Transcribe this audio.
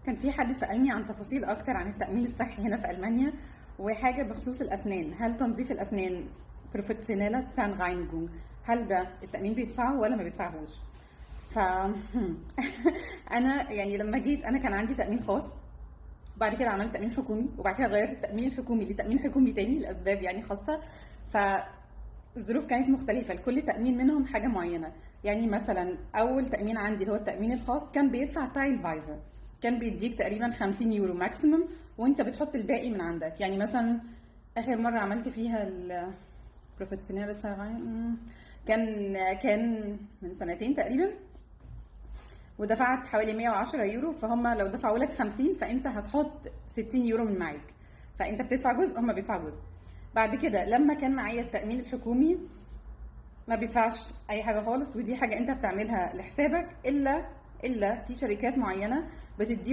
كان في حد سألني عن تفاصيل أكتر عن التأمين الصحي هنا في ألمانيا، وحاجة بخصوص الأسنان. هل تنظيف الأسنان بروفيشنالة Zahnreinigung هل ده التأمين بيدفعه ولا ما بيدفعهوش؟ ف أنا يعني لما جيت أنا كان عندي تأمين خاص، بعد كده عملت تأمين حكومي، وبعد كده غيرت التأمين الحكومي لتأمين حكومي تاني لأسباب يعني خاصة. فالظروف كانت مختلفة لكل تأمين منهم حاجة معينة. يعني مثلا أول تأمين عندي اللي هو التأمين الخاص كان بيدفع تايل فايزر، كان بيديك تقريبا 50 يورو ماكسيمم، وانت بتحط الباقي من عندك. يعني مثلا آخر مرة عملت فيها البروفيشنال كان من سنتين تقريبا، ودفعت حوالي 110 يورو. فهم لو دفعوا لك 50 فانت هتحط 60 يورو من معاك، فانت بتدفع جزء هم بيدفعوا جزء. بعد كده لما كان معايا التأمين الحكومي ما بيدفعش اي حاجه خالص، ودي حاجه انت بتعملها لحسابك، الا في شركات معينه بتدي